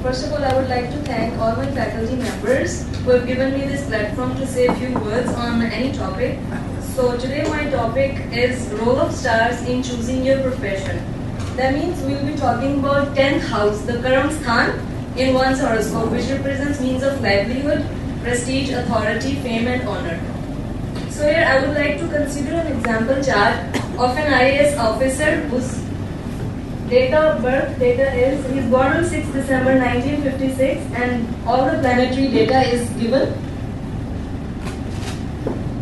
First of all, I would like to thank all my faculty members who have given me this platform to say a few words on any topic. So today my topic is role of stars in choosing your profession. That means we will be talking about 10th house, the Karam Sthan in one's horoscope, which represents means of livelihood, prestige, authority, fame and honor. So here I would like to consider an example chart of an IAS officer whose date of birth data is, he is born on 6 December 1956 and all the planetary data is given.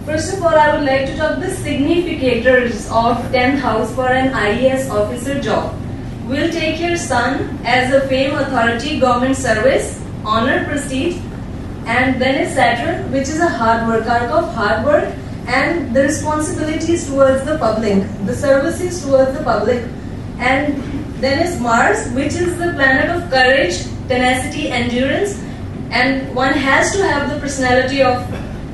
First of all, I would like to talk the significators of 10th house for an IAS officer job. We'll take here Sun as a fame, authority, government service, honor, prestige, and then is Saturn, which is a hard work, arc of hard work and the responsibilities towards the public, the services towards the public. And then is Mars, which is the planet of courage, tenacity, endurance, and one has to have the personality of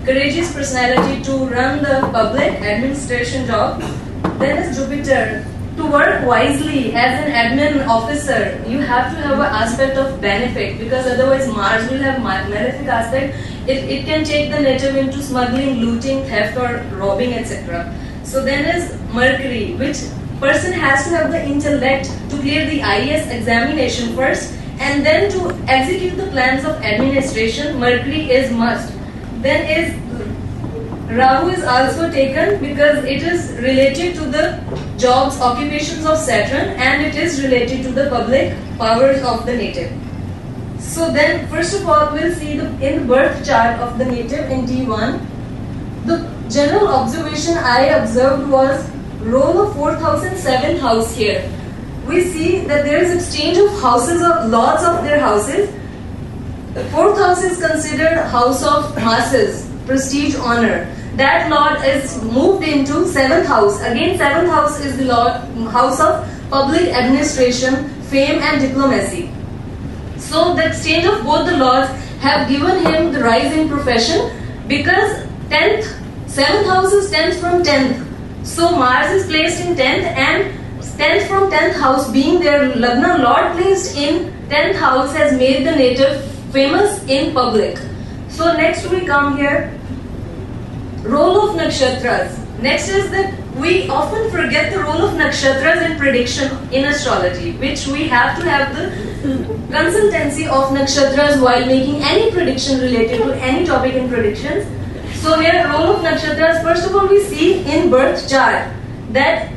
courageous personality to run the public administration job. Then is Jupiter, to work wisely as an admin officer. You have to have an aspect of benefit, because otherwise Mars will have malefic aspect. It can take the native into smuggling, looting, theft or robbing, etc. So then is Mercury, which person has to have the intellect to clear the IAS examination first and then to execute the plans of administration. Mercury is must. Then is Rahu is also taken because it is related to the jobs, occupations of Saturn, and it is related to the public powers of the native. So then first of all we'll see in the birth chart of the native in D1. The general observation I observed was role of 4th house and 7th house here. We see that there is exchange of houses of lords of their houses. The 4th house is considered house of masses, prestige, honor. That lord is moved into 7th house. Again 7th house is the house of public administration, fame and diplomacy. So the exchange of both the lords have given him the rise in profession, because 7th house is 10th from 10th. So Mars is placed in 10th and 10th from 10th house being their Lagna lord placed in 10th house has made the native famous in public. So next we come here, role of nakshatras. Next is that we often forget the role of nakshatras in prediction in astrology, which we have to have the consultancy of nakshatras while making any prediction related to any topic in predictions. So here role of nakshatras, first of all we see in birth chart that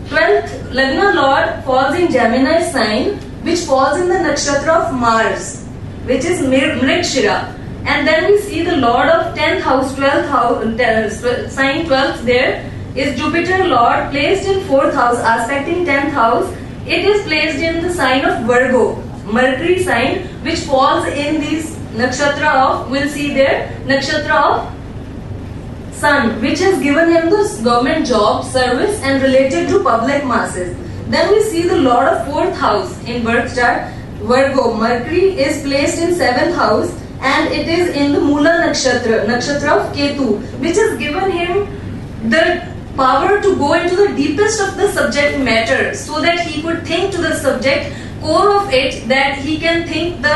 12th Lagna Lord falls in Gemini sign, which falls in the nakshatra of Mars, which is Mrigashira. And then we see the Lord of 10th house, 12th house, sign 12th there is Jupiter Lord placed in 4th house, aspecting 10th house. It is placed in the sign of Virgo, Mercury sign, which falls in this nakshatra of, we'll see there, nakshatra of Sun, which has given him the government job, service and related to public masses. Then we see the Lord of 4th house in birth chart, Virgo. Mercury is placed in 7th house and it is in the Mula nakshatra, nakshatra of Ketu, which has given him the power to go into the deepest of the subject matter, so that he could think to the subject core of it, that he can think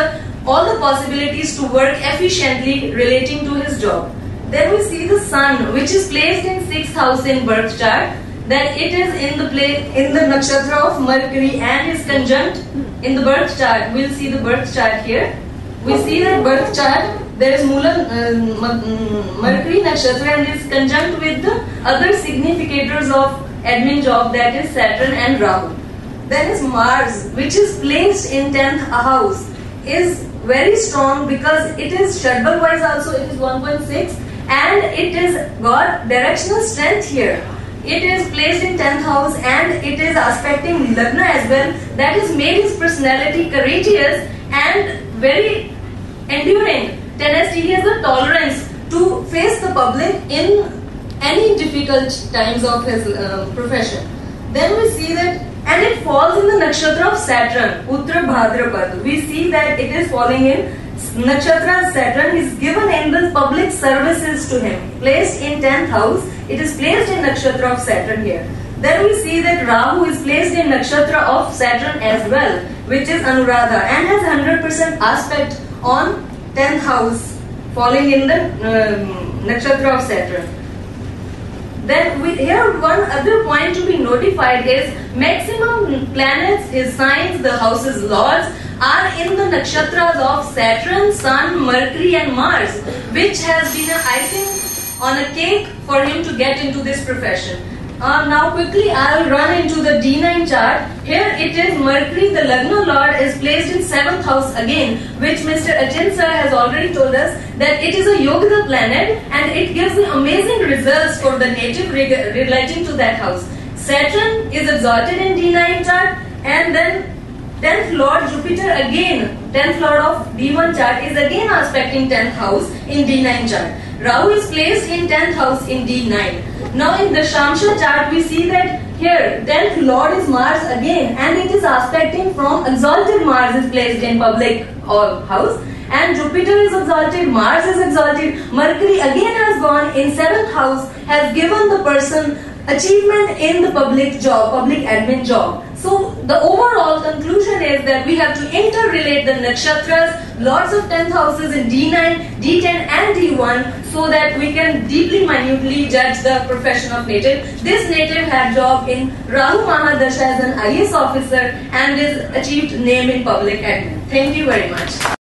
all the possibilities to work efficiently relating to his job. Then we see the Sun, which is placed in 6th house in birth chart, that it is in the nakshatra of Mercury and is conjunct in the birth chart. We'll see the birth chart here. We see that birth chart, there is Mercury nakshatra and is conjunct with the other significators of admin job, that is Saturn and Rahu. Then is Mars, which is placed in 10th house, is very strong because it is Shadbal wise also, it is 1.6 and it is got directional strength here. It is placed in 10th house and it is aspecting Lagna as well. That has made his personality courageous and very enduring. Tenacity, he has a tolerance to face the public in any difficult times of his profession. Then we see that, and it falls in the nakshatra of Saturn, Uttar Bhadrapad. We see that it is falling in nakshatra Saturn is given in the public services to him. Placed in 10th house, it is placed in nakshatra of Saturn here. Then we see that Rahu is placed in nakshatra of Saturn as well. which is Anuradha, and has 100% aspect on 10th house, falling in the nakshatra of Saturn. Then here one other point to be notified is maximum planets, his signs, the house's lords are in the nakshatras of Saturn, Sun, Mercury and Mars, which has been an icing on a cake for him to get into this profession. Now quickly I will run into the D9 chart. Here it is Mercury, the Lagna Lord, is placed in 7th house again, which Mr. Ajin sir has already told us that it is a Yoga planet and it gives me amazing results for the native relating to that house. Saturn is exalted in D9 chart, and then 10th Lord Jupiter again, 10th Lord of D1 chart is again aspecting 10th house in D9 chart. Rahu is placed in 10th house in D9. Now in the Shamsha chart we see that here 10th Lord is Mars again, and it is aspecting from exalted Mars is placed in public house, and Jupiter is exalted, Mars is exalted, Mercury again has gone in 7th house, has given the person achievement in the public job, public admin job. So the overall conclusion is that we have to interrelate the nakshatras, lords of 10th houses in D9, D10 and D1, so that we can deeply minutely judge the profession of native. This native had job in Rahu Mahadasha as an IAS officer and is achieved name in public admin. Thank you very much.